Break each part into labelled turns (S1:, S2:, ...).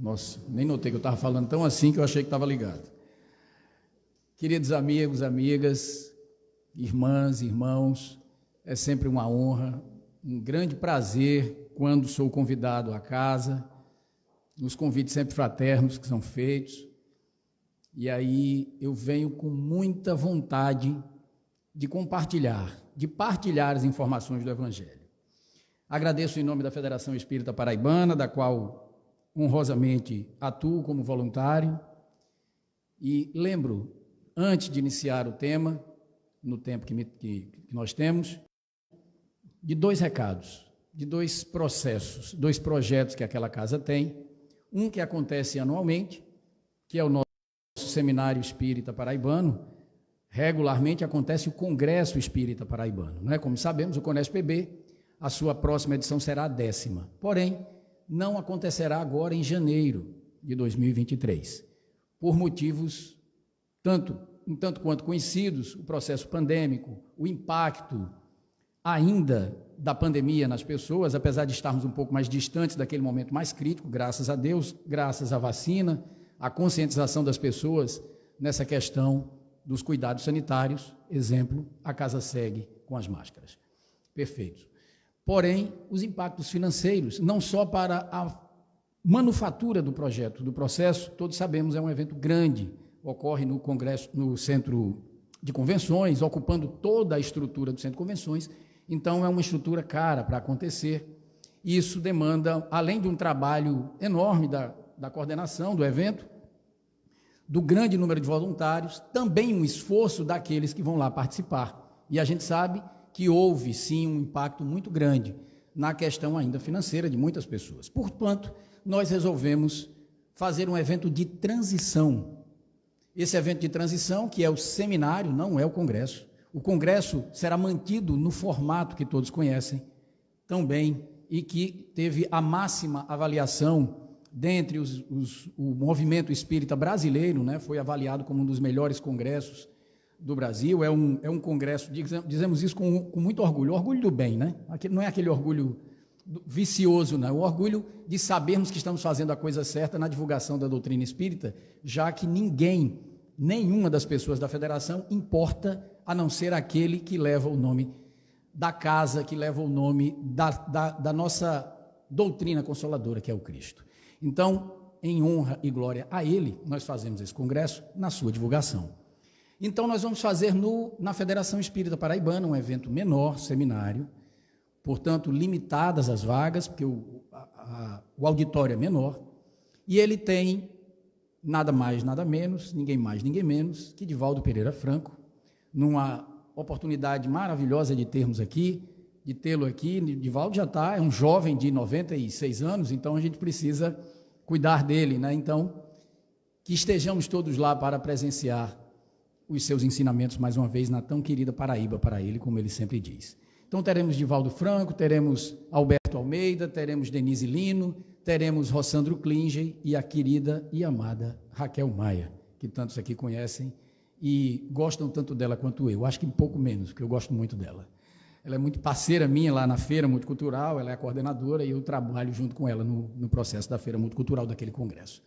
S1: Nossa, nem notei que eu estava falando tão assim que eu achei que estava ligado. Queridos amigos, amigas, irmãs, irmãos, é sempre uma honra, um grande prazer quando sou convidado à casa, nos convites sempre fraternos que são feitos, e aí eu venho com muita vontade de partilhar as informações do Evangelho. Agradeço em nome da Federação Espírita Paraibana, da qual honrosamente atuo como voluntário, e lembro, antes de iniciar o tema, no tempo que nós temos, de dois recados, de dois processos, dois projetos que aquela casa tem, um que acontece anualmente, que é o nosso Seminário Espírita Paraibano. Regularmente acontece o Congresso Espírita Paraibano, não é? Como sabemos, o CONESP-PB, a sua próxima edição será a 10ª, porém, não acontecerá agora em janeiro de 2023, por motivos tanto quanto conhecidos, o processo pandêmico, o impacto ainda da pandemia nas pessoas, apesar de estarmos um pouco mais distantes daquele momento mais crítico, graças a Deus, graças à vacina, à conscientização das pessoas nessa questão dos cuidados sanitários, exemplo, a casa segue com as máscaras. Perfeito. Porém, os impactos financeiros, não só para a manufatura do projeto, do processo, todos sabemos, é um evento grande, ocorre no Congresso, no Centro de Convenções, ocupando toda a estrutura do Centro de Convenções, então é uma estrutura cara para acontecer. Isso demanda, além de um trabalho enorme da coordenação do evento, do grande número de voluntários, também um esforço daqueles que vão lá participar. E a gente sabe que houve, sim, um impacto muito grande na questão ainda financeira de muitas pessoas. Portanto, nós resolvemos fazer um evento de transição. Esse evento de transição, que é o seminário, não é o congresso. O congresso será mantido no formato que todos conhecem também e que teve a máxima avaliação dentre o movimento espírita brasileiro, né? Foi avaliado como um dos melhores congressos do Brasil. É um congresso, dizemos isso com muito orgulho, orgulho do bem, né? Não é aquele orgulho vicioso, não, o orgulho de sabermos que estamos fazendo a coisa certa na divulgação da doutrina espírita, já que nenhuma das pessoas da federação importa, a não ser aquele que leva o nome da casa, que leva o nome da nossa doutrina consoladora, que é o Cristo. Então, em honra e glória a ele, nós fazemos esse congresso na sua divulgação. Então, nós vamos fazer na Federação Espírita Paraibana um evento menor, seminário, portanto, limitadas as vagas, porque o auditório é menor, e ele tem nada mais, nada menos, ninguém mais, ninguém menos, que Divaldo Pereira Franco, numa oportunidade maravilhosa de tê-lo aqui. Divaldo já é um jovem de 96 anos, então a gente precisa cuidar dele, né? Então, que estejamos todos lá para presenciar os seus ensinamentos, mais uma vez, na tão querida Paraíba para ele, como ele sempre diz. Então, teremos Divaldo Franco, teremos Alberto Almeida, teremos Denise Lino, teremos Rossandro Klinger e a querida e amada Raquel Maia, que tantos aqui conhecem e gostam tanto dela quanto eu. Acho que um pouco menos, porque eu gosto muito dela. Ela é muito parceira minha lá na Feira Multicultural, ela é a coordenadora e eu trabalho junto com ela no processo da Feira Multicultural daquele congresso.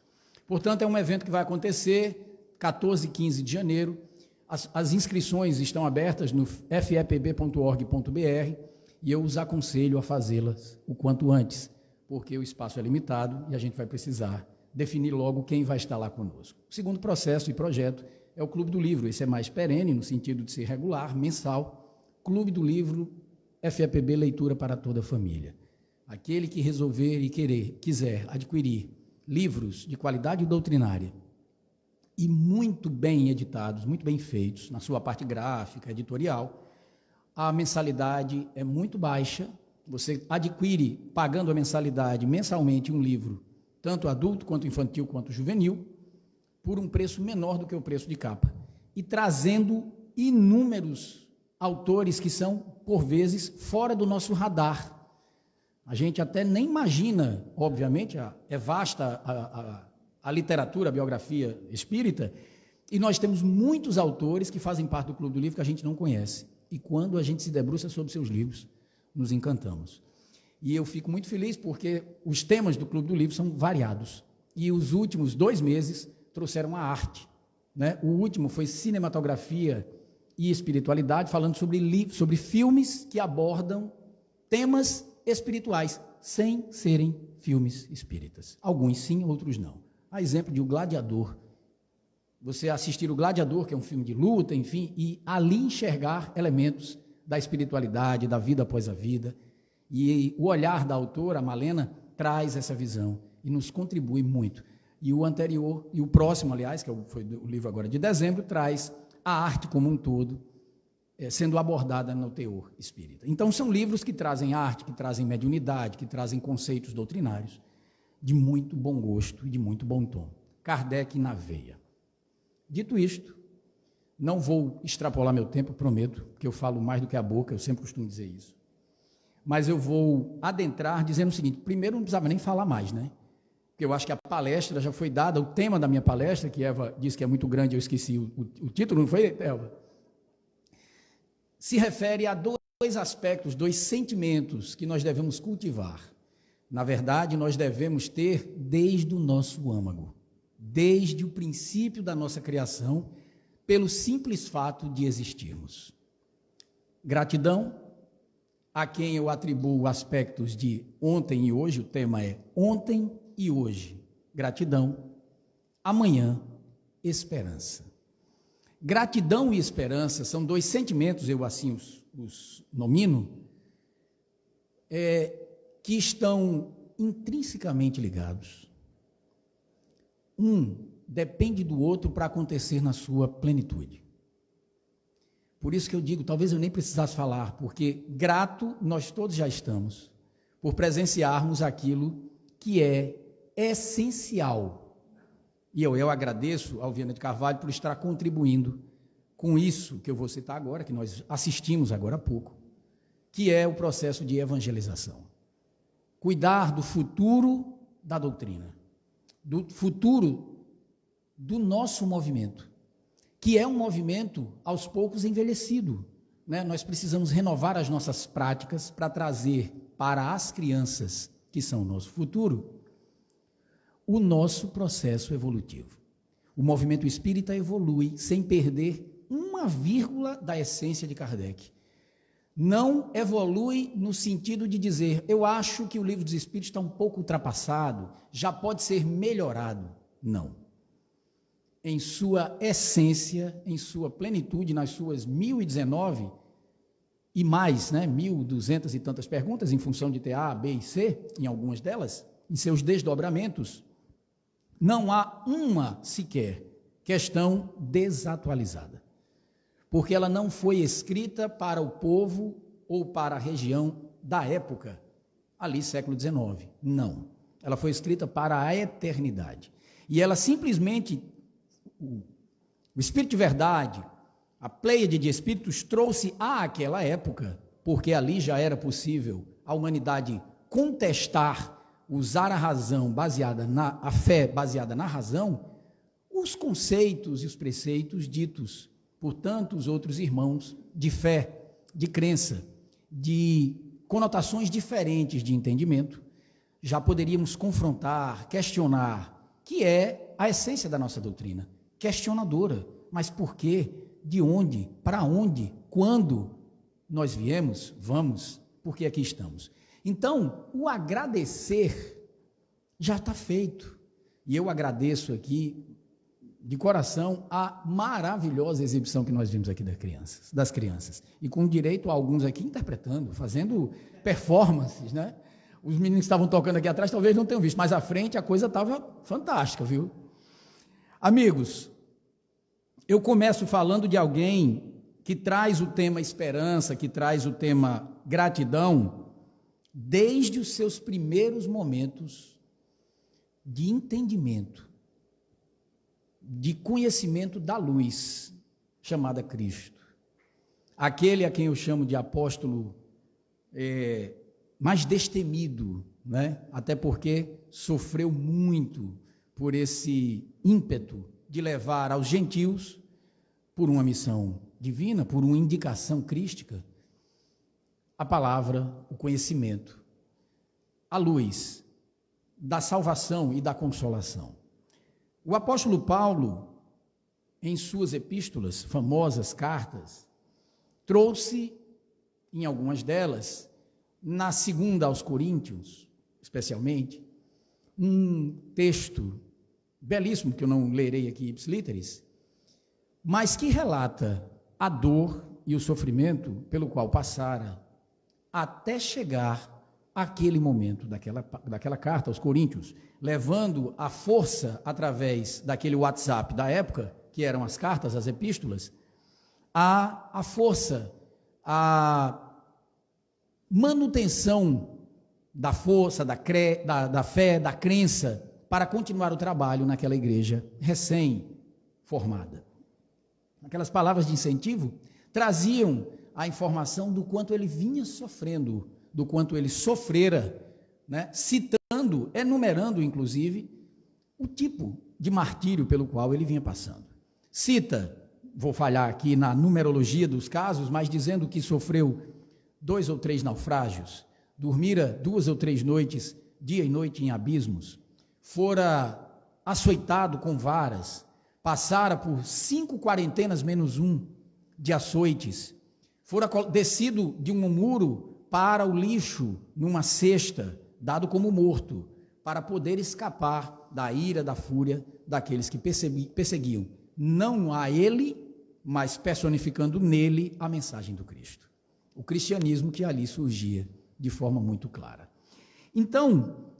S1: Portanto, é um evento que vai acontecer 14 e 15 de janeiro. As inscrições estão abertas no fepb.org.br e eu os aconselho a fazê-las o quanto antes, porque o espaço é limitado e a gente vai precisar definir logo quem vai estar lá conosco. O segundo processo e projeto é o Clube do Livro. Esse é mais perene, no sentido de ser regular, mensal. Clube do Livro, FEPB Leitura para toda a família. Aquele que resolver e quiser adquirir livros de qualidade doutrinária e muito bem editados, muito bem feitos, na sua parte gráfica, editorial, a mensalidade é muito baixa. Você adquire, pagando a mensalidade mensalmente, um livro, tanto adulto, quanto infantil, quanto juvenil, por um preço menor do que o preço de capa, e trazendo inúmeros autores que são, por vezes, fora do nosso radar. A gente até nem imagina, obviamente, é vasta a literatura, a biografia espírita, e nós temos muitos autores que fazem parte do Clube do Livro que a gente não conhece. E quando a gente se debruça sobre seus livros, nos encantamos. E eu fico muito feliz porque os temas do Clube do Livro são variados. e os últimos 2 meses trouxeram a arte, né? O último foi cinematografia e espiritualidade, falando sobre filmes que abordam temas espirituais, sem serem filmes espíritas. Alguns sim, outros não. A exemplo de O Gladiador. Você assistir O Gladiador, que é um filme de luta, enfim, e ali enxergar elementos da espiritualidade, da vida após a vida. E o olhar da autora, a Malena, traz essa visão e nos contribui muito. E o anterior, e o próximo, aliás, que foi o livro agora de dezembro, traz a arte como um todo, sendo abordada no teor espírita. Então, são livros que trazem arte, que trazem mediunidade, que trazem conceitos doutrinários, de muito bom gosto e de muito bom tom. Kardec na veia. Dito isto, não vou extrapolar meu tempo, prometo, porque eu falo mais do que a boca, eu sempre costumo dizer isso. Mas eu vou adentrar dizendo o seguinte: primeiro, não precisava nem falar mais, né? Porque eu acho que a palestra já foi dada, o tema da minha palestra, que Eva disse que é muito grande, eu esqueci o título, não foi, Eva? Se refere a 2 aspectos, 2 sentimentos que nós devemos cultivar. Na verdade, nós devemos ter desde o nosso âmago, desde o princípio da nossa criação, pelo simples fato de existirmos. Gratidão, a quem eu atribuo aspectos de ontem e hoje, o tema é ontem e hoje. Gratidão. Amanhã, esperança. Gratidão e esperança são 2 sentimentos, eu assim os nomino, que estão intrinsecamente ligados. Um depende do outro para acontecer na sua plenitude. Por isso que eu digo, talvez eu nem precisasse falar, porque grato nós todos já estamos, por presenciarmos aquilo que é essencial. E eu agradeço ao Viana de Carvalho por estar contribuindo com isso que eu vou citar agora, que nós assistimos agora há pouco, que é o processo de evangelização. Cuidar do futuro da doutrina, do futuro do nosso movimento, que é um movimento aos poucos envelhecido, né? Nós precisamos renovar as nossas práticas para trazer para as crianças, que são o nosso futuro, o nosso processo evolutivo. O movimento espírita evolui sem perder uma vírgula da essência de Kardec. Não evolui no sentido de dizer, eu acho que o Livro dos Espíritos está um pouco ultrapassado, já pode ser melhorado. Não. Em sua essência, em sua plenitude, nas suas 1019 e mais, né, 1200 e tantas perguntas, em função de ter A, B e C, em algumas delas, em seus desdobramentos, não há uma sequer questão desatualizada, porque ela não foi escrita para o povo ou para a região da época, ali século XIX, não. Ela foi escrita para a eternidade. E ela simplesmente, o Espírito de Verdade, a pleiade de espíritos trouxe àquela época, porque ali já era possível a humanidade contestar, usar a razão a fé baseada na razão, os conceitos e os preceitos ditos por tantos outros irmãos de fé, de crença, de conotações diferentes de entendimento, já poderíamos confrontar, questionar, que é a essência da nossa doutrina, questionadora. Mas por quê? De onde? Para onde? Quando nós viemos? Vamos? Porque aqui estamos. Então, o agradecer já está feito. E eu agradeço aqui, de coração, a maravilhosa exibição que nós vimos aqui das crianças. E com direito a alguns aqui interpretando, fazendo performances, né? Os meninos que estavam tocando aqui atrás talvez não tenham visto, mas à frente a coisa estava fantástica, viu? Amigos, eu começo falando de alguém que traz o tema esperança, que traz o tema gratidão, desde os seus primeiros momentos de entendimento, de conhecimento da luz, chamada Cristo. Aquele a quem eu chamo de apóstolo mais destemido, né? Até porque sofreu muito por esse ímpeto de levar aos gentios, por uma missão divina, por uma indicação crística, a palavra, o conhecimento, a luz da salvação e da consolação. O apóstolo Paulo, em suas epístolas, famosas cartas, trouxe, em algumas delas, na segunda aos Coríntios, especialmente, um texto belíssimo, que eu não lerei aqui ipsis literis, mas que relata a dor e o sofrimento pelo qual passara até chegar àquele momento daquela carta aos Coríntios, levando a força através daquele WhatsApp da época, que eram as cartas, as epístolas, a força, a manutenção da força, da fé, da crença, para continuar o trabalho naquela igreja recém-formada. Aquelas palavras de incentivo traziam a informação do quanto ele vinha sofrendo, do quanto ele sofrera, né? Citando, enumerando, inclusive, o tipo de martírio pelo qual ele vinha passando. Cita, vou falhar aqui na numerologia dos casos, mas dizendo que sofreu 2 ou 3 naufrágios, dormira 2 ou 3 noites, dia e noite em abismos, fora açoitado com varas, passara por 5 quarentenas menos 1 de açoites, fora descido de um muro para o lixo numa cesta, dado como morto, para poder escapar da ira, da fúria daqueles que perseguiam, não a ele, mas personificando nele a mensagem do Cristo. O cristianismo que ali surgia de forma muito clara. Então,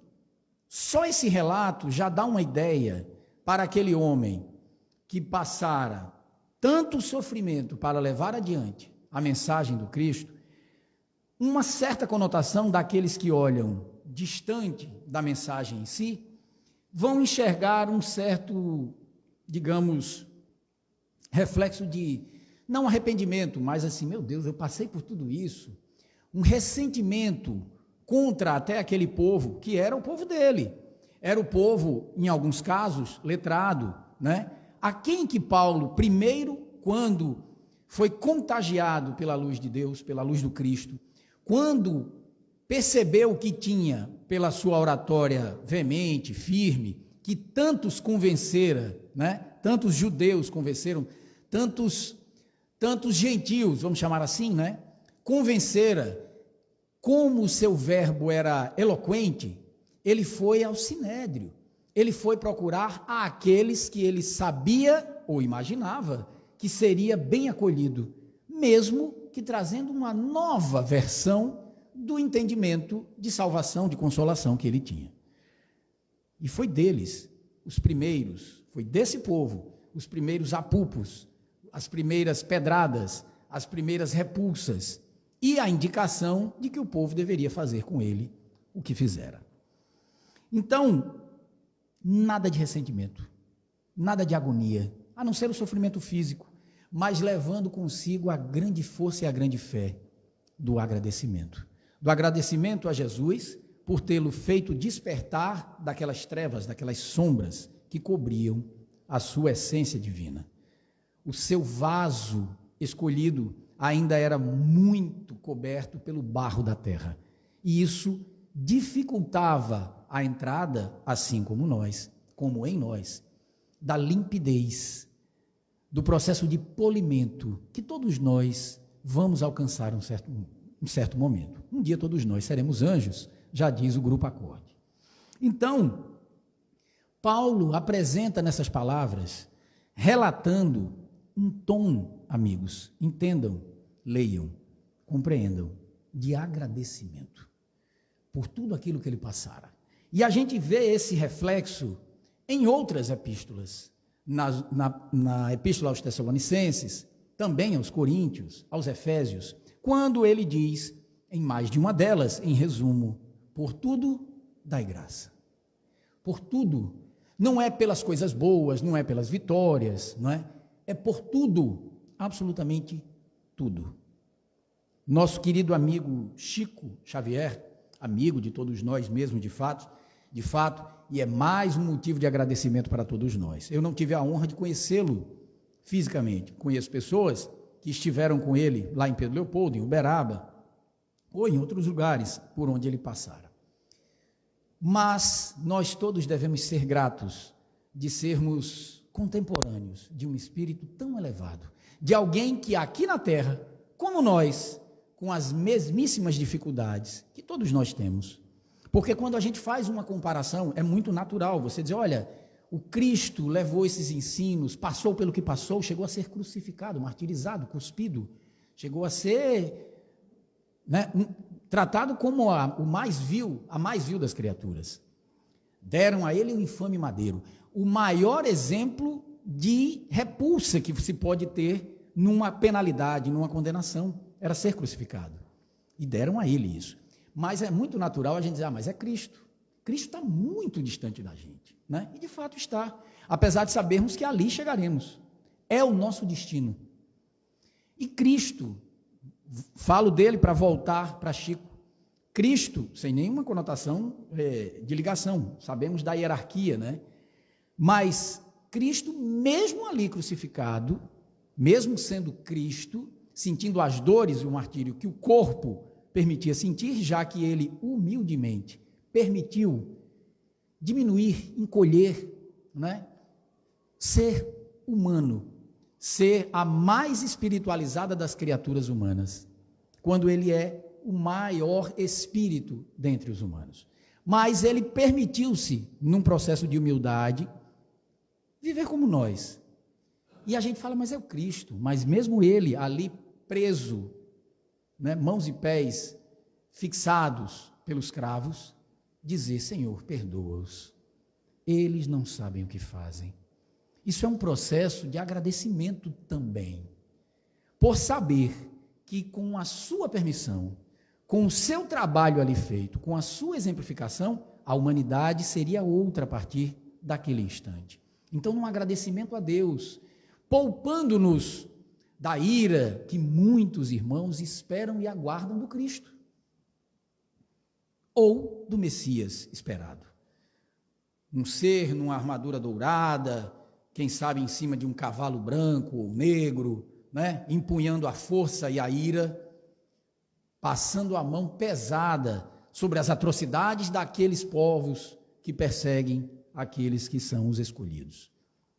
S1: só esse relato já dá uma ideia para aquele homem que passara tanto sofrimento para levar adiante a mensagem do Cristo, uma certa conotação daqueles que olham distante da mensagem em si, vão enxergar um certo, digamos, reflexo de, não arrependimento, mas assim, meu Deus, eu passei por tudo isso, um ressentimento contra até aquele povo, que era o povo dele, era o povo, em alguns casos, letrado, né? A quem que Paulo, primeiro, quando foi contagiado pela luz de Deus, pela luz do Cristo, quando percebeu que tinha, pela sua oratória veemente, firme, que tantos convencera, né? Tantos judeus convenceram, tantos gentios, vamos chamar assim, né? Convencera, como o seu verbo era eloquente, ele foi ao Sinédrio, ele foi procurar aqueles que ele sabia ou imaginava que seria bem acolhido, mesmo que trazendo uma nova versão do entendimento de salvação, de consolação que ele tinha. E foi deles, os primeiros, foi desse povo, os primeiros apupos, as primeiras pedradas, as primeiras repulsas, e a indicação de que o povo deveria fazer com ele o que fizera. Então, nada de ressentimento, nada de agonia, a não ser o sofrimento físico, mas levando consigo a grande força e a grande fé do agradecimento. Do agradecimento a Jesus por tê-lo feito despertar daquelas trevas, daquelas sombras que cobriam a sua essência divina. O seu vaso escolhido ainda era muito coberto pelo barro da terra, e isso dificultava a entrada, assim como nós, como em nós, da limpidez, do processo de polimento, que todos nós vamos alcançar um certo momento. Um dia todos nós seremos anjos, já diz o grupo Acorde. Então, Paulo apresenta nessas palavras, relatando um tom, amigos, entendam, leiam, compreendam, de agradecimento por tudo aquilo que ele passara. E a gente vê esse reflexo em outras epístolas, na epístola aos Tessalonicenses, também aos Coríntios, aos Efésios, quando ele diz, em mais de uma delas, em resumo, por tudo dai graça. Por tudo, não é pelas coisas boas, não é pelas vitórias, não é? É por tudo, absolutamente tudo. Nosso querido amigo Chico Xavier, amigo de todos nós mesmo, de fato, e é mais um motivo de agradecimento para todos nós. Eu não tive a honra de conhecê-lo fisicamente, conheço pessoas que estiveram com ele lá em Pedro Leopoldo, em Uberaba, ou em outros lugares por onde ele passara. mas nós todos devemos ser gratos de sermos contemporâneos de um espírito tão elevado, de alguém que aqui na terra, como nós, com as mesmíssimas dificuldades que todos nós temos. Porque quando a gente faz uma comparação, é muito natural você dizer, olha, o Cristo levou esses ensinos, passou pelo que passou, chegou a ser crucificado, martirizado, cuspido, chegou a ser, né, tratado como a mais vil das criaturas. Deram a ele o infame madeiro. O maior exemplo de repulsa que se pode ter numa penalidade, numa condenação, era ser crucificado. E deram a ele isso. Mas é muito natural a gente dizer, mas é Cristo. Cristo está muito distante da gente, né? E de fato está, apesar de sabermos que ali chegaremos. É o nosso destino. E Cristo, falo dele para voltar para Chico, Cristo, sem nenhuma conotação de ligação, sabemos da hierarquia, né? Mas Cristo, mesmo ali crucificado, mesmo sendo Cristo, sentindo as dores e o martírio que o corpo permitia sentir, já que ele humildemente permitiu diminuir, encolher, né? Ser humano, ser a mais espiritualizada das criaturas humanas, quando ele é o maior espírito dentre os humanos. Mas ele permitiu-se, num processo de humildade, viver como nós. E a gente fala, mas é o Cristo. Mas mesmo ele ali preso, né, mãos e pés fixados pelos cravos, dizer, Senhor, perdoa-os. Eles não sabem o que fazem. Isso é um processo de agradecimento também, por saber que com a sua permissão, com o seu trabalho ali feito, com a sua exemplificação, a humanidade seria outra a partir daquele instante. Então, num agradecimento a Deus, poupando-nos da ira que muitos irmãos esperam e aguardam do Cristo, ou do Messias esperado. Um ser numa armadura dourada, quem sabe em cima de um cavalo branco ou negro, né, empunhando a força e a ira, passando a mão pesada sobre as atrocidades daqueles povos que perseguem aqueles que são os escolhidos.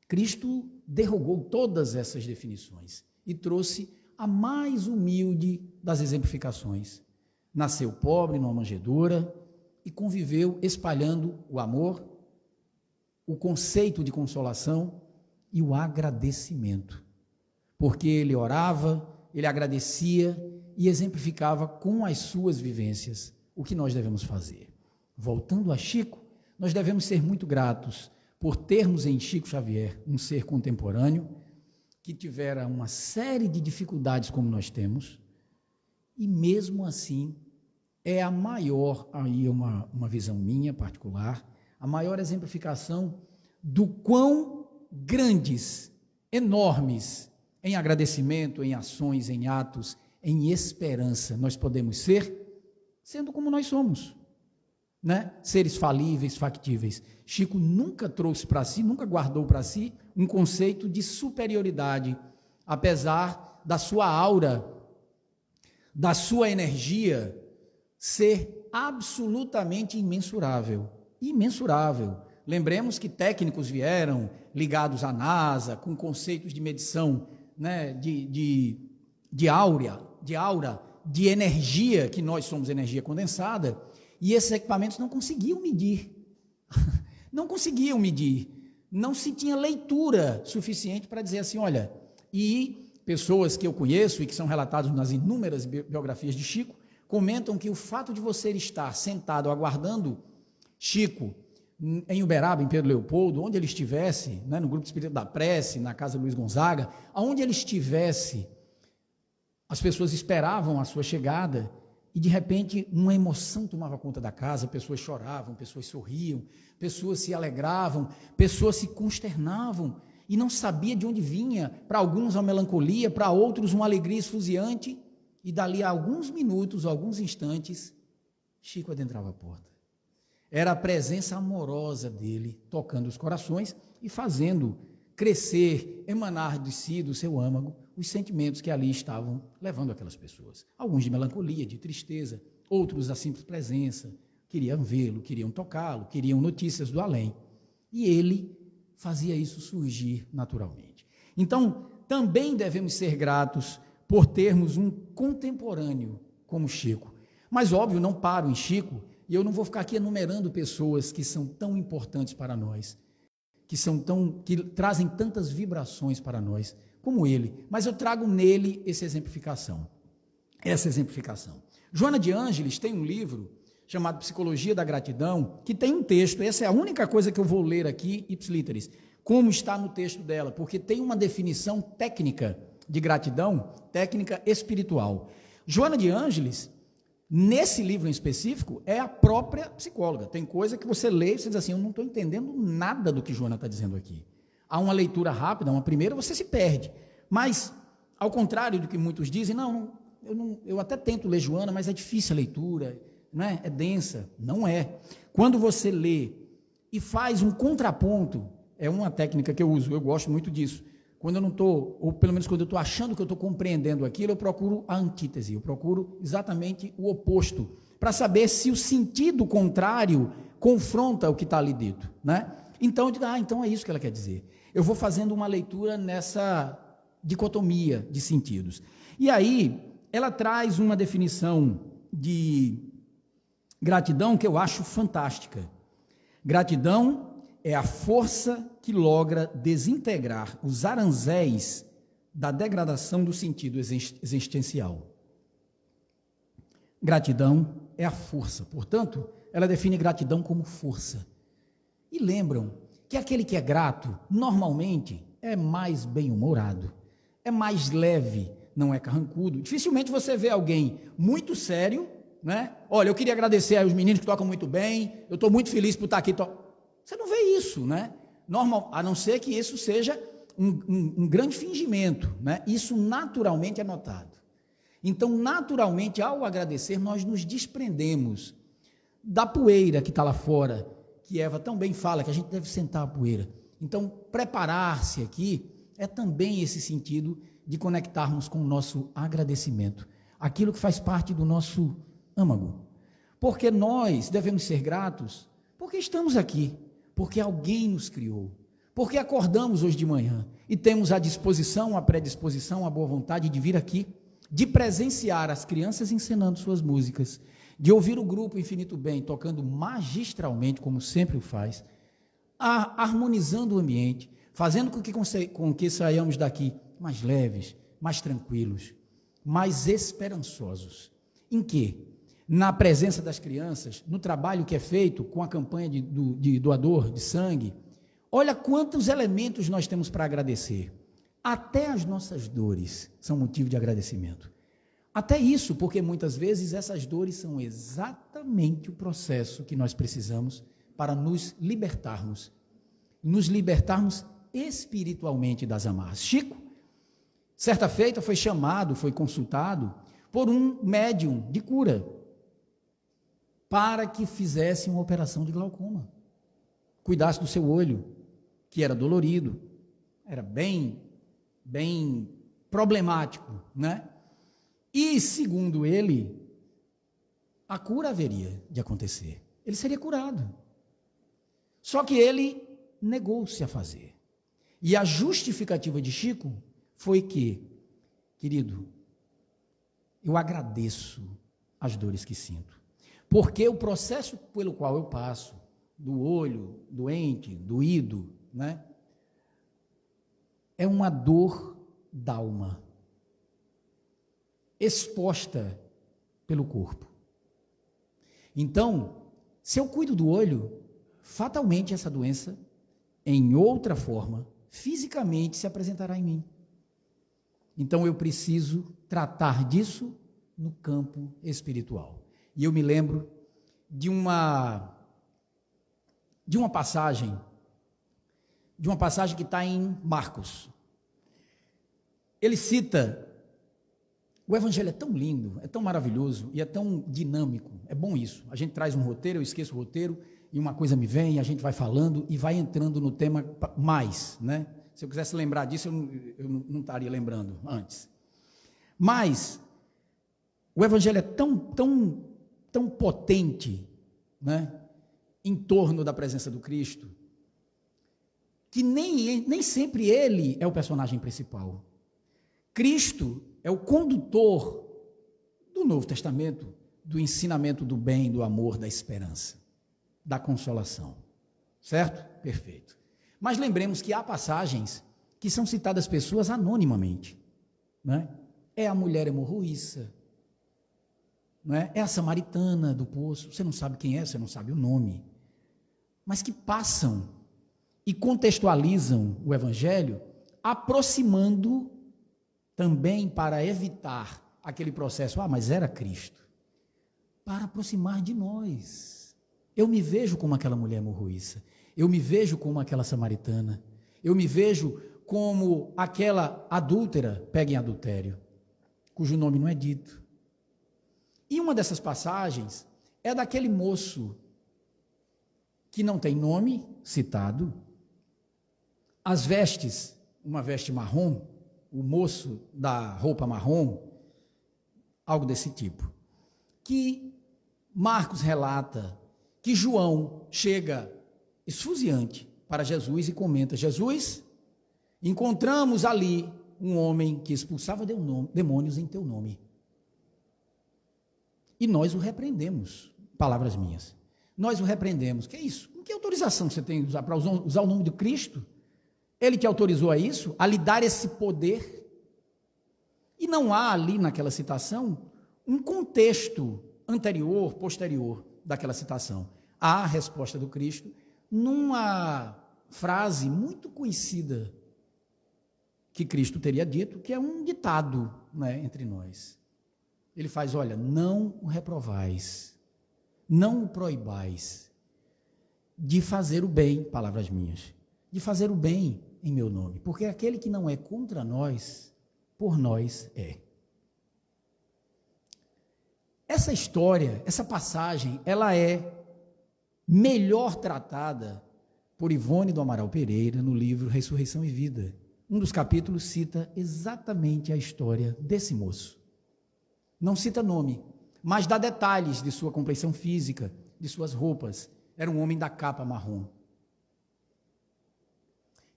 S1: Cristo derrogou todas essas definições e trouxe a mais humilde das exemplificações. Nasceu pobre numa manjedoura e conviveu espalhando o amor, o conceito de consolação e o agradecimento. Porque ele orava, ele agradecia e exemplificava com as suas vivências o que nós devemos fazer. Voltando a Chico, nós devemos ser muito gratos por termos em Chico Xavier um ser contemporâneo que tivera uma série de dificuldades como nós temos, e mesmo assim é a maior, aí uma visão minha particular, a maior exemplificação do quão grandes, enormes, em agradecimento, em ações, em atos, em esperança, nós podemos ser, sendo como nós somos, né? Seres falíveis, factíveis. Chico nunca trouxe para si, nunca guardou para si um conceito de superioridade, apesar da sua aura, da sua energia ser absolutamente imensurável. Imensurável. Lembremos que técnicos vieram ligados à NASA, com conceitos de medição, né, de aura, de energia, que nós somos energia condensada, e esses equipamentos não conseguiam medir. Não conseguiam medir. Não se tinha leitura suficiente para dizer assim, olha, e pessoas que eu conheço e que são relatadas nas inúmeras biografias de Chico, comentam que o fato de você estar sentado aguardando Chico em Uberaba, em Pedro Leopoldo, onde ele estivesse, né, no Grupo Espírita da Prece, na Casa Luiz Gonzaga, aonde ele estivesse, as pessoas esperavam a sua chegada e, de repente, uma emoção tomava conta da casa, pessoas choravam, pessoas sorriam, pessoas se alegravam, pessoas se consternavam e não sabia de onde vinha, para alguns uma melancolia, para outros uma alegria esfuziante, e dali a alguns minutos, alguns instantes, Chico adentrava a porta. Era a presença amorosa dele, tocando os corações e fazendo crescer, emanar de si, do seu âmago, os sentimentos que ali estavam levando aquelas pessoas. Alguns de melancolia, de tristeza, outros da simples presença, queriam vê-lo, queriam tocá-lo, queriam notícias do além. E ele fazia isso surgir naturalmente. Então, também devemos ser gratos por termos um contemporâneo como Chico. Mas, óbvio, não paro em Chico, e eu não vou ficar aqui enumerando pessoas que são tão importantes para nós, que trazem tantas vibrações para nós, como ele. Mas eu trago nele essa exemplificação. Joana de Ângeles tem um livro chamado Psicologia da Gratidão, que tem um texto, essa é a única coisa que eu vou ler aqui, ipsiliteris, como está no texto dela, porque tem uma definição técnica de gratidão, técnica espiritual. Joana de Ângeles, nesse livro em específico, é a própria psicóloga. Tem coisa que você lê e você diz assim, eu não estou entendendo nada do que Joana está dizendo aqui. Há uma leitura rápida, uma primeira, você se perde. Mas, ao contrário do que muitos dizem, eu até tento ler Joana, mas é difícil a leitura, não é? É densa. Não é. Quando você lê e faz um contraponto, é uma técnica que eu uso, eu gosto muito disso. Quando eu não estou, ou pelo menos quando eu estou achando que eu estou compreendendo aquilo, eu procuro a antítese, eu procuro exatamente o oposto, para saber se o sentido contrário confronta o que está ali dito, né? Então eu digo, então é isso que ela quer dizer. Eu vou fazendo uma leitura nessa dicotomia de sentidos. E aí, ela traz uma definição de gratidão que eu acho fantástica. Gratidão é a força que logra desintegrar os aranzéis da degradação do sentido existencial. Gratidão é a força. Portanto, ela define gratidão como força. E lembram que aquele que é grato, normalmente, é mais bem-humorado, é mais leve, não é carrancudo. Dificilmente você vê alguém muito sério, né? Olha, eu queria agradecer aos meninos que tocam muito bem, eu estou muito feliz por estar aqui. Você não vê isso, né? Normal, a não ser que isso seja um grande fingimento, né? Isso naturalmente é notado. Então, naturalmente, ao agradecer, nós nos desprendemos da poeira que está lá fora, que Eva tão bem fala, que a gente deve sentar a poeira. Então, preparar-se aqui é também esse sentido de conectarmos com o nosso agradecimento, aquilo que faz parte do nosso âmago. Porque nós devemos ser gratos, porque estamos aqui, porque alguém nos criou, porque acordamos hoje de manhã e temos a disposição, a predisposição, a boa vontade de vir aqui, de presenciar as crianças encenando suas músicas, de ouvir o grupo Infinito Bem tocando magistralmente, como sempre o faz, harmonizando o ambiente, fazendo com que saiamos daqui mais leves, mais tranquilos, mais esperançosos. Em quê? Na presença das crianças, no trabalho que é feito com a campanha de doador de sangue. Olha quantos elementos nós temos para agradecer. Até as nossas dores são motivo de agradecimento. Até isso, porque muitas vezes essas dores são exatamente o processo que nós precisamos para nos libertarmos espiritualmente das amarras. Chico, certa feita, foi chamado, foi consultado por um médium de cura para que fizesse uma operação de glaucoma, cuidasse do seu olho, que era dolorido, era bem problemático, né? E, segundo ele, a cura haveria de acontecer. Ele seria curado. Só que ele negou-se a fazer. E a justificativa de Chico foi que, querido, eu agradeço as dores que sinto. Porque o processo pelo qual eu passo, do olho doente, doído, né? É uma dor d'alma, exposta pelo corpo. Então, se eu cuido do olho, fatalmente essa doença, em outra forma, fisicamente se apresentará em mim. Então eu preciso tratar disso no campo espiritual. E eu me lembro de uma passagem que está em Marcos. Ele cita, o evangelho é tão lindo, é tão maravilhoso e é tão dinâmico, é bom isso. A gente traz um roteiro, eu esqueço o roteiro, e uma coisa me vem, a gente vai falando e vai entrando no tema mais, né? Se eu quisesse lembrar disso, eu não estaria lembrando antes. Mas o evangelho é tão potente, né, em torno da presença do Cristo, que nem sempre ele é o personagem principal. Cristo é o condutor do Novo Testamento, do ensinamento do bem, do amor, da esperança, da consolação. Certo? Perfeito. Mas lembremos que há passagens que são citadas pessoas anonimamente, né? É a mulher hemorroíça, né? É a samaritana do poço, você não sabe quem é, você não sabe o nome, mas que passam e contextualizam o Evangelho, aproximando também para evitar aquele processo, mas era Cristo, para aproximar de nós. Eu me vejo como aquela mulher hemorroíça, eu me vejo como aquela samaritana, eu me vejo como aquela adúltera, pega em adultério, cujo nome não é dito. E uma dessas passagens é daquele moço que não tem nome citado, as vestes, uma veste marrom, o moço da roupa marrom, algo desse tipo, que Marcos relata que João chega esfuziante para Jesus e comenta: Jesus, encontramos ali um homem que expulsava demônios em teu nome. E nós o repreendemos, palavras minhas. Nós o repreendemos. Que é isso? Com que autorização você tem para usar o nome de Cristo? Ele te autorizou a isso, a lhe dar esse poder? E não há ali naquela citação um contexto anterior, posterior daquela citação. Há a resposta do Cristo numa frase muito conhecida que Cristo teria dito, que é um ditado, né, entre nós. Ele faz: olha, não o reprovais, não o proibais de fazer o bem, palavras minhas, de fazer o bem em meu nome, porque aquele que não é contra nós, por nós é. Essa história, essa passagem, ela é melhor tratada por Ivone do Amaral Pereira no livro Ressurreição e Vida. Um dos capítulos cita exatamente a história desse moço. Não cita nome, mas dá detalhes de sua complexão física, de suas roupas. Era um homem da capa marrom,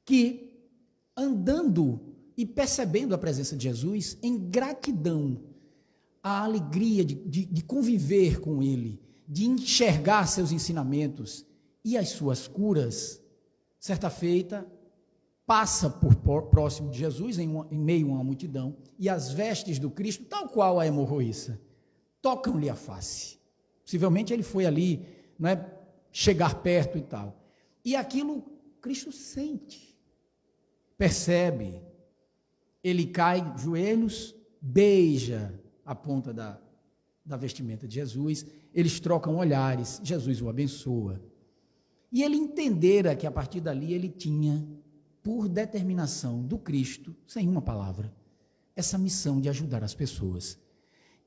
S1: que, andando e percebendo a presença de Jesus, em gratidão, a alegria de conviver com ele, de enxergar seus ensinamentos e as suas curas, certa feita, passa por próximo de Jesus, em meio a uma multidão, e as vestes do Cristo, tal qual a hemorroíça, tocam-lhe a face. Possivelmente ele foi ali, não é, chegar perto e tal. E aquilo Cristo sente, percebe, ele cai de joelhos, beija a ponta da vestimenta de Jesus, eles trocam olhares, Jesus o abençoa. E ele entendera que a partir dali ele tinha, por determinação do Cristo, sem uma palavra, essa missão de ajudar as pessoas.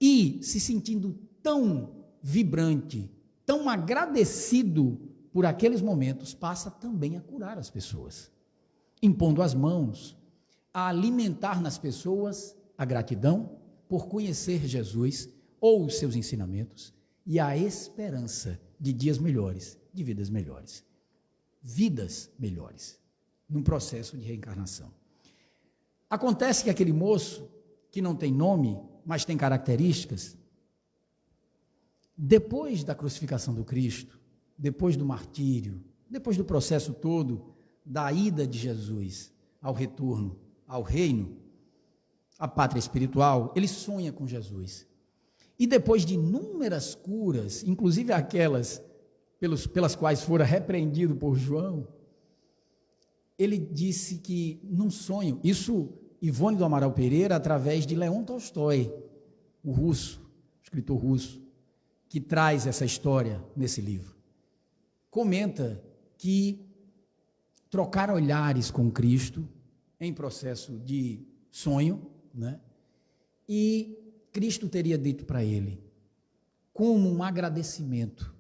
S1: E se sentindo tão vibrante, tão agradecido por aqueles momentos, passa também a curar as pessoas, impondo as mãos, a alimentar nas pessoas a gratidão por conhecer Jesus ou os seus ensinamentos e a esperança de dias melhores, de vidas melhores. Vidas melhores, num processo de reencarnação. Acontece que aquele moço, que não tem nome, mas tem características, depois da crucificação do Cristo, depois do martírio, depois do processo todo, da ida de Jesus ao retorno, ao reino, à pátria espiritual, ele sonha com Jesus. E depois de inúmeras curas, inclusive aquelas pelas quais fora repreendido por João, ele disse que, num sonho, isso Ivone do Amaral Pereira, através de Leon Tolstói, o russo, escritor russo, que traz essa história nesse livro, comenta que trocar olhares com Cristo em processo de sonho, né? E Cristo teria dito para ele, como um agradecimento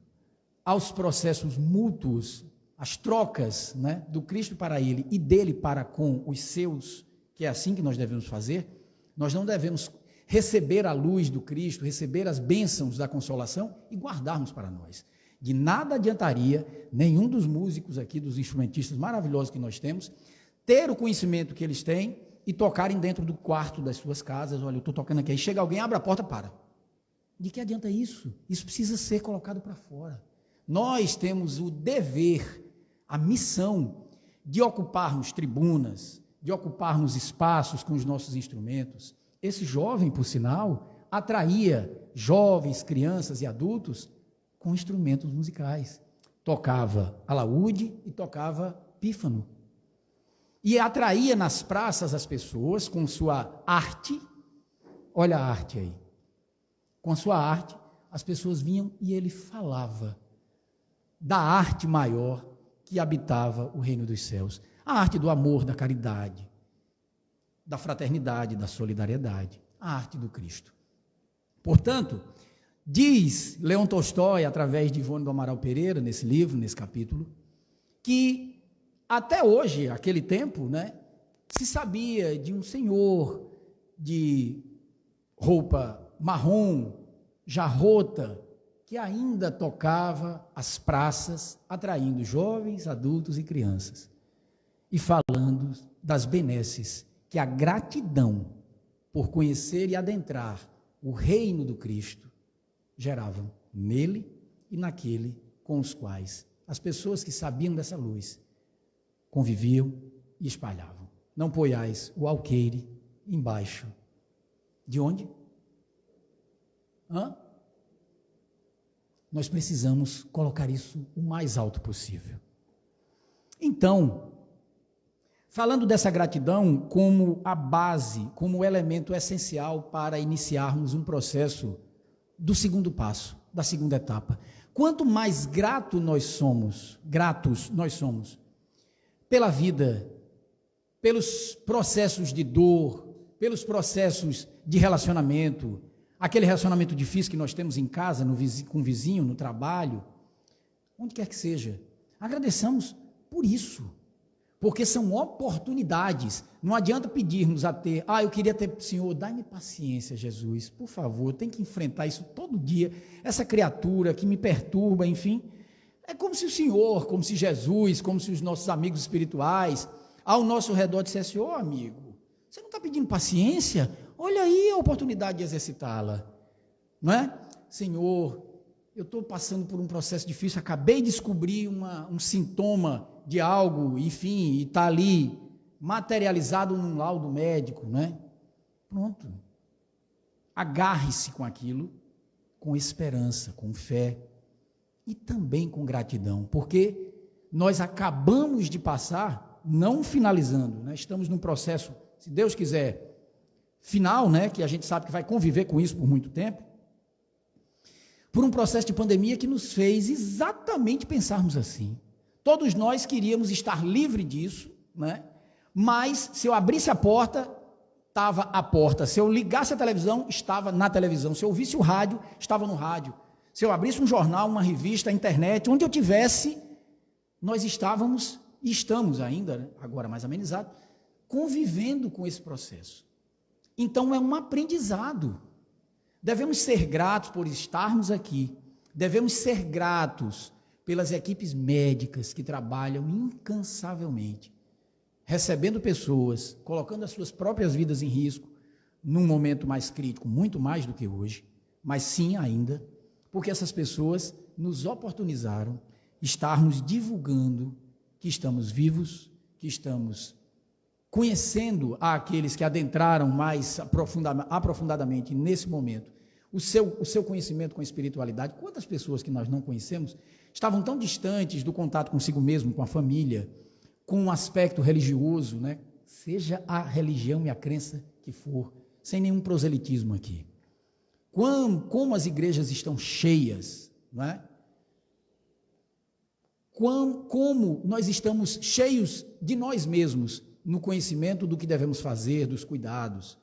S1: aos processos mútuos, as trocas, né, do Cristo para ele e dele para com os seus, que é assim que nós devemos fazer. Nós não devemos receber a luz do Cristo, receber as bênçãos da consolação e guardarmos para nós. De nada adiantaria nenhum dos músicos aqui, dos instrumentistas maravilhosos que nós temos, ter o conhecimento que eles têm e tocarem dentro do quarto das suas casas. Olha, eu estou tocando aqui, aí chega alguém, abre a porta, para. De que adianta isso? Isso precisa ser colocado para fora. Nós temos o dever, a missão de ocuparmos tribunas, de ocuparmos espaços com os nossos instrumentos. Esse jovem, por sinal, atraía jovens, crianças e adultos com instrumentos musicais. Tocava alaúde e tocava pífano. E atraía nas praças as pessoas com sua arte. Olha a arte aí. Com a sua arte, as pessoas vinham e ele falava da arte maior que habitava o reino dos céus. A arte do amor, da caridade, da fraternidade, da solidariedade. A arte do Cristo. Portanto, diz Leon Tolstói, através de Ivone do Amaral Pereira, nesse livro, nesse capítulo, que até hoje, aquele tempo, né, se sabia de um senhor de roupa marrom, já rota, que ainda tocava as praças, atraindo jovens, adultos e crianças, e falando das benesses que a gratidão por conhecer e adentrar o reino do Cristo geravam nele e naquele com os quais as pessoas que sabiam dessa luz conviviam e espalhavam. Não ponhais o alqueire embaixo. De onde? Nós precisamos colocar isso o mais alto possível. Então, falando dessa gratidão como a base, como o elemento essencial para iniciarmos um processo do segundo passo, da segunda etapa. Quanto mais gratos nós somos pela vida, pelos processos de dor, pelos processos de relacionamento, aquele relacionamento difícil que nós temos em casa, com o vizinho, no trabalho, onde quer que seja, agradeçamos por isso, porque são oportunidades. Não adianta pedirmos a ter, eu queria ter, Senhor, dai-me paciência, Jesus, por favor, eu tenho que enfrentar isso todo dia, essa criatura que me perturba, enfim. É como se o Senhor, como se Jesus, como se os nossos amigos espirituais, ao nosso redor dissessem, amigo, você não está pedindo paciência? Olha aí a oportunidade de exercitá-la, não é? Senhor, eu estou passando por um processo difícil, acabei de descobrir um sintoma de algo, enfim, e está ali materializado num laudo médico, não é? Pronto. Agarre-se com aquilo, com esperança, com fé e também com gratidão, porque nós acabamos de passar, não finalizando, né? Estamos num processo, se Deus quiser, final, né, que a gente sabe que vai conviver com isso por muito tempo, por um processo de pandemia que nos fez exatamente pensarmos assim. Todos nós queríamos estar livre disso, né? Mas se eu abrisse a porta, estava a porta. Se eu ligasse a televisão, estava na televisão. Se eu ouvisse o rádio, estava no rádio. Se eu abrisse um jornal, uma revista, a internet, onde eu tivesse, nós estávamos, e estamos ainda, né, agora mais amenizado, convivendo com esse processo. Então, é um aprendizado. Devemos ser gratos por estarmos aqui. Devemos ser gratos pelas equipes médicas que trabalham incansavelmente, recebendo pessoas, colocando as suas próprias vidas em risco, num momento mais crítico, muito mais do que hoje, mas sim ainda, porque essas pessoas nos oportunizaram estarmos divulgando que estamos vivos, que estamos conhecendo aqueles que adentraram mais aprofundadamente nesse momento, o seu conhecimento com a espiritualidade. Quantas pessoas que nós não conhecemos estavam tão distantes do contato consigo mesmo, com a família, com um aspecto religioso, né? Seja a religião e a crença que for, sem nenhum proselitismo aqui. Como as igrejas estão cheias, não é? Como nós estamos cheios de nós mesmos, no conhecimento do que devemos fazer, dos cuidados.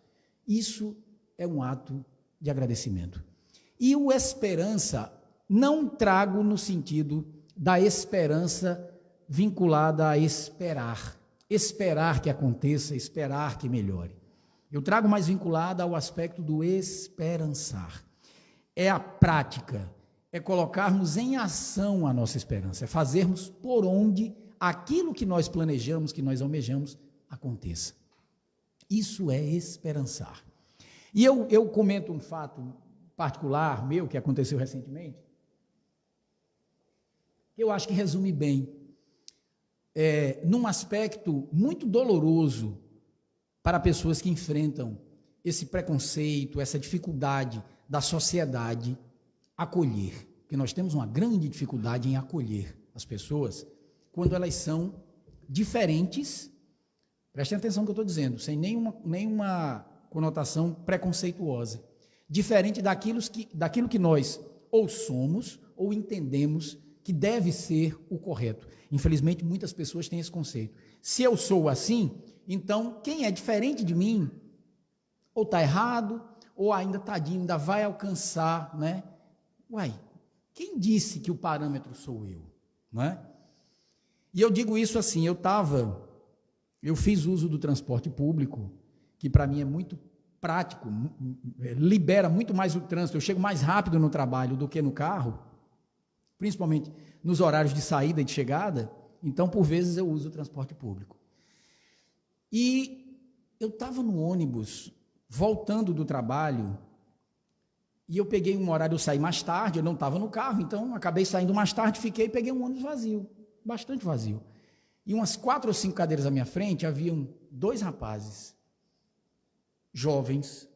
S1: Isso é um ato de agradecimento. E o esperança, não trago no sentido da esperança vinculada a esperar que aconteça, esperar que melhore. Eu trago mais vinculada ao aspecto do esperançar. É a prática, é colocarmos em ação a nossa esperança, é fazermos por onde aquilo que nós planejamos, que nós almejamos, aconteça. Isso é esperançar. E eu comento um fato particular meu, que aconteceu recentemente, que eu acho que resume bem, num aspecto muito doloroso para pessoas que enfrentam esse preconceito, essa dificuldade da sociedade acolher, porque nós temos uma grande dificuldade em acolher as pessoas quando elas são diferentes, prestem atenção no que eu estou dizendo, sem nenhuma conotação preconceituosa, diferente daquilo que nós ou somos ou entendemos que deve ser o correto. Infelizmente, muitas pessoas têm esse conceito. Se eu sou assim, então quem é diferente de mim, ou está errado, ou ainda tadinho, ainda vai alcançar, né? Uai, quem disse que o parâmetro sou eu? Não é? E eu digo isso assim, eu fiz uso do transporte público, que para mim é muito prático, libera muito mais o trânsito, eu chego mais rápido no trabalho do que no carro, principalmente nos horários de saída e de chegada, então por vezes eu uso o transporte público. E eu estava no ônibus, voltando do trabalho, e eu peguei um horário, eu saí mais tarde, eu não estava no carro, então acabei saindo mais tarde, fiquei e peguei um ônibus vazio, bastante vazio. E umas 4 ou 5 cadeiras à minha frente, haviam 2 rapazes, jovens,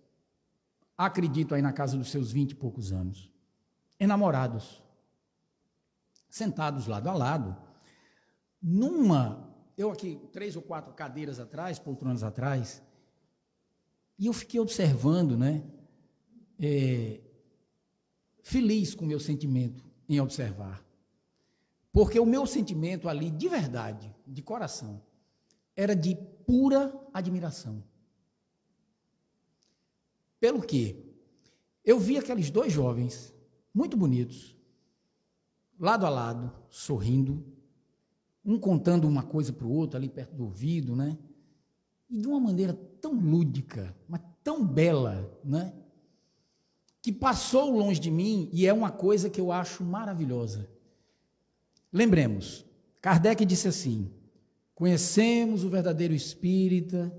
S1: acredito aí na casa dos seus 20 e poucos anos, enamorados, sentados lado a lado, eu aqui 3 ou 4 cadeiras atrás, poltronas atrás, e eu fiquei observando, né, feliz com o meu sentimento em observar, porque o meu sentimento ali, de verdade, de coração, era de pura admiração. Pelo quê? Eu vi aqueles 2 jovens, muito bonitos, lado a lado, sorrindo, um contando uma coisa para o outro, ali perto do ouvido, né? E de uma maneira tão lúdica, mas tão bela, né? Que passou longe de mim, e é uma coisa que eu acho maravilhosa. Lembremos, Kardec disse assim, conhecemos o verdadeiro espírita,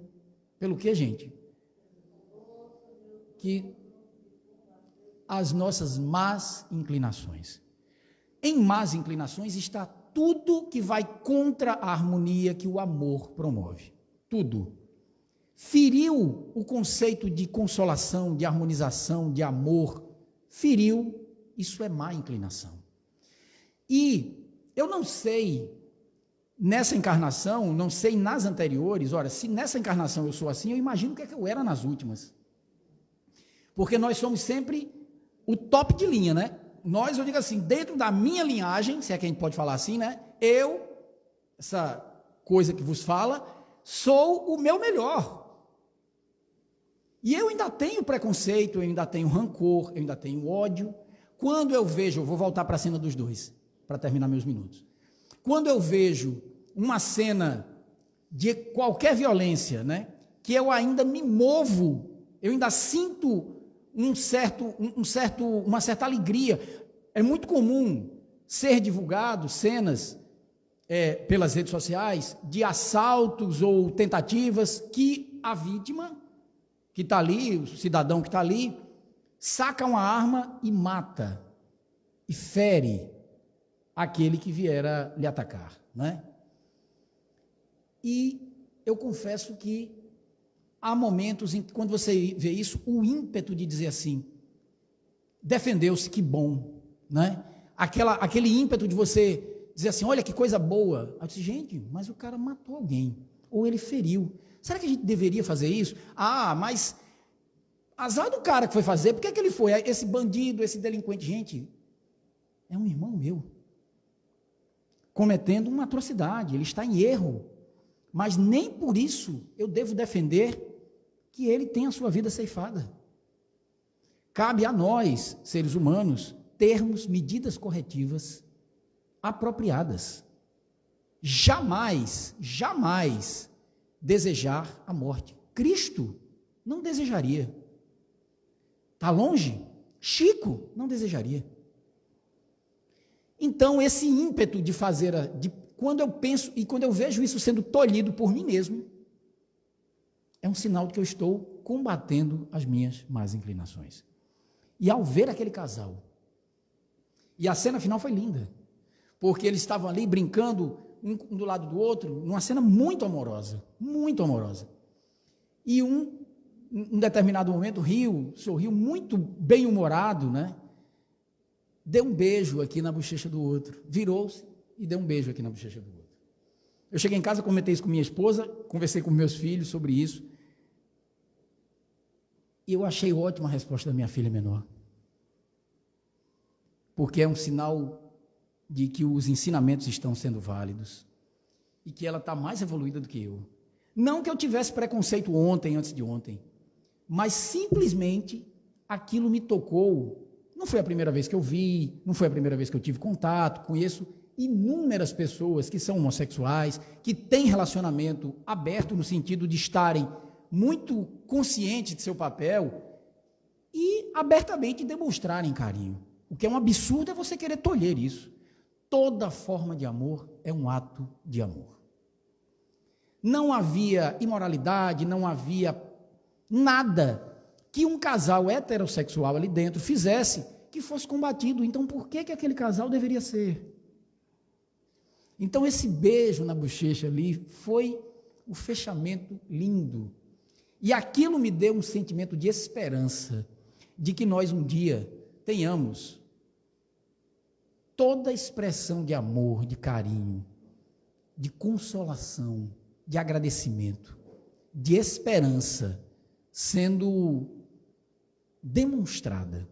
S1: pelo que, gente? Que as nossas más inclinações. Em más inclinações está tudo que vai contra a harmonia que o amor promove. Tudo. Feriu o conceito de consolação, de harmonização, de amor. Feriu, isso é má inclinação. E eu não sei, nessa encarnação, não sei nas anteriores, ora, se nessa encarnação eu sou assim, eu imagino o que é que eu era nas últimas. Porque nós somos sempre o top de linha, né? Nós, eu digo assim, dentro da minha linhagem, se é que a gente pode falar assim, né? Eu, essa coisa que vos fala, sou o meu melhor. E eu ainda tenho preconceito, eu ainda tenho rancor, eu ainda tenho ódio. Quando eu vejo, eu vou voltar para a cena dos 2, para terminar meus minutos. Quando eu vejo uma cena de qualquer violência, né? Que eu ainda me movo, eu ainda sinto uma certa alegria. É muito comum ser divulgado cenas pelas redes sociais de assaltos ou tentativas que a vítima que está ali, o cidadão que está ali, saca uma arma e mata, e fere aquele que vier a lhe atacar, né? E eu confesso que há momentos em que, quando você vê isso, o ímpeto de dizer assim, defendeu-se, que bom, né? Aquele ímpeto de você dizer assim, olha que coisa boa. Eu disse, gente, mas o cara matou alguém, ou ele feriu. Será que a gente deveria fazer isso? Ah, mas azar do cara que foi fazer, por que ele foi? Esse bandido, esse delinquente, gente, é um irmão meu, cometendo uma atrocidade, ele está em erro, mas nem por isso eu devo defender que ele tenha a sua vida ceifada. Cabe a nós, seres humanos, termos medidas corretivas apropriadas. Jamais desejar a morte. Cristo não desejaria. Está longe? Chico não desejaria. Então, esse ímpeto de fazer, quando eu penso e quando eu vejo isso sendo tolhido por mim mesmo, é um sinal de que eu estou combatendo as minhas más inclinações. E ao ver aquele casal, e a cena final foi linda, porque eles estavam ali brincando, um do lado do outro, numa cena muito amorosa, e em determinado momento, sorriu muito bem-humorado, né? Deu um beijo aqui na bochecha do outro, virou-se e deu um beijo aqui na bochecha do outro. Eu cheguei em casa, comentei isso com minha esposa, conversei com meus filhos sobre isso, e eu achei ótima a resposta da minha filha menor, porque é um sinal de que os ensinamentos estão sendo válidos e que ela está mais evoluída do que eu. Não que eu tivesse preconceito ontem, antes de ontem, mas simplesmente aquilo me tocou. Não foi a primeira vez que eu vi, não foi a primeira vez que eu tive contato, conheço inúmeras pessoas que são homossexuais, que têm relacionamento aberto no sentido de estarem muito conscientes de seu papel e abertamente demonstrarem carinho. O que é um absurdo é você querer tolher isso. Toda forma de amor é um ato de amor. Não havia imoralidade, não havia nada que um casal heterossexual ali dentro fizesse que fosse combatido. Então, por que aquele casal deveria ser? Então, esse beijo na bochecha ali foi o fechamento lindo. E aquilo me deu um sentimento de esperança, de que nós um dia tenhamos toda a expressão de amor, de carinho, de consolação, de agradecimento, de esperança, sendo demonstrada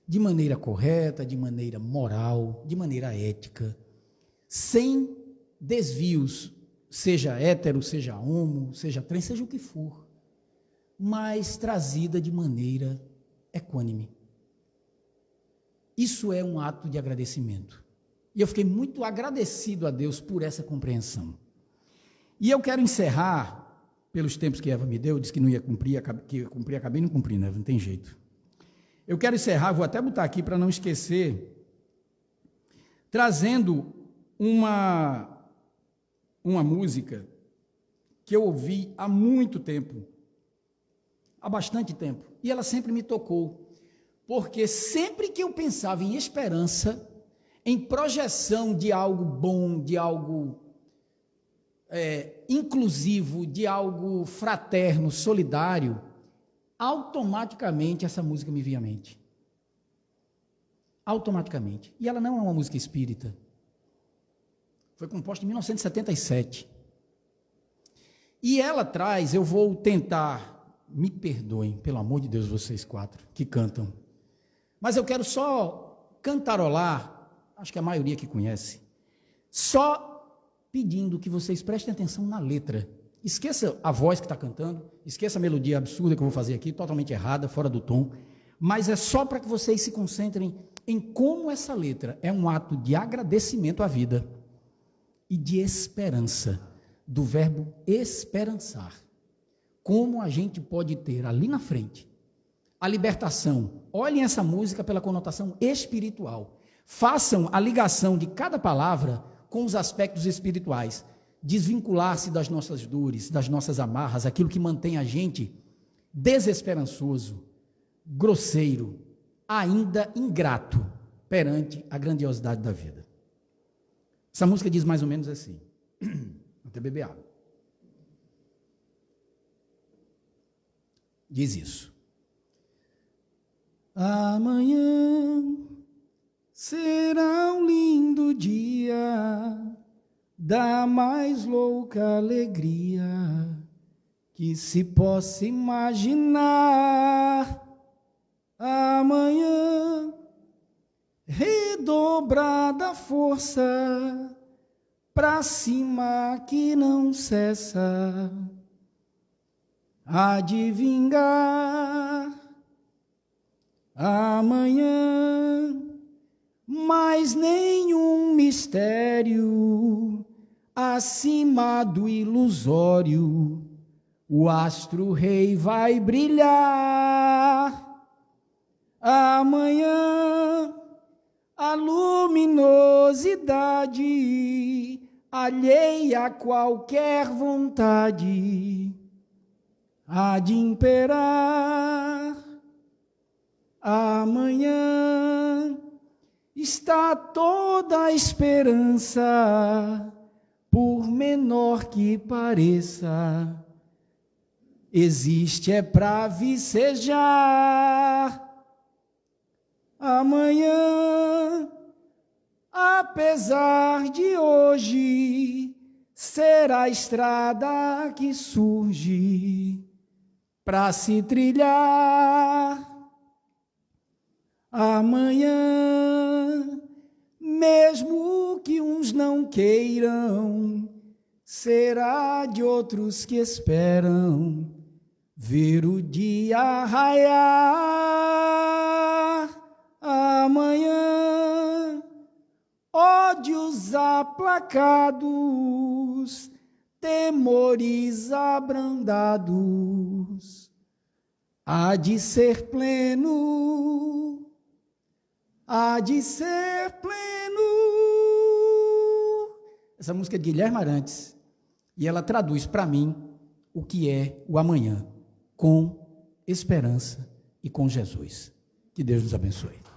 S1: de maneira correta, de maneira moral, de maneira ética, sem desvios, seja hétero, seja homo, seja trans, seja o que for, mas trazida de maneira equânime. Isso é um ato de agradecimento. E eu fiquei muito agradecido a Deus por essa compreensão. E eu quero encerrar, pelos tempos que Eva me deu, disse que não ia cumprir, que ia cumprir, acabei não cumprindo, Eva, não tem jeito. Eu quero encerrar, vou até botar aqui para não esquecer, trazendo uma música que eu ouvi há muito tempo, há bastante tempo, e ela sempre me tocou, porque sempre que eu pensava em esperança, em projeção de algo bom, de algo inclusivo, de algo fraterno, solidário, automaticamente essa música me vinha à mente. Automaticamente. E ela não é uma música espírita. Foi composta em 1977. E ela traz, eu vou tentar, me perdoem, pelo amor de Deus, vocês quatro que cantam, mas eu quero só cantarolar, acho que a maioria que conhece, só pedindo que vocês prestem atenção na letra. Esqueça a voz que está cantando, esqueça a melodia absurda que eu vou fazer aqui, totalmente errada, fora do tom, mas é só para que vocês se concentrem em como essa letra é um ato de agradecimento à vida e de esperança, do verbo esperançar. Como a gente pode ter ali na frente a libertação. Olhem essa música pela conotação espiritual. Façam a ligação de cada palavra com os aspectos espirituais. Desvincular-se das nossas dores, das nossas amarras, aquilo que mantém a gente desesperançoso, grosseiro, ainda ingrato perante a grandiosidade da vida. Essa música diz mais ou menos assim. Vou até beber água. Diz isso. Amanhã será um lindo dia da mais louca alegria que se possa imaginar. Amanhã, redobrada força, pra cima que não cessa, há de vingar. Amanhã, mais nenhum mistério acima do ilusório, o astro-rei vai brilhar. Amanhã, a luminosidade alheia a qualquer vontade há de imperar. Amanhã está toda a esperança, por menor que pareça, existe é para vicejar. Amanhã, apesar de hoje, será a estrada que surge para se trilhar. Amanhã, mesmo que uns não queiram, será de outros que esperam ver o dia raiar. Amanhã, ódios aplacados, temores abrandados, há de ser pleno, há de ser pleno. Essa música é de Guilherme Arantes, e ela traduz para mim o que é o amanhã, com esperança e com Jesus. Que Deus nos abençoe.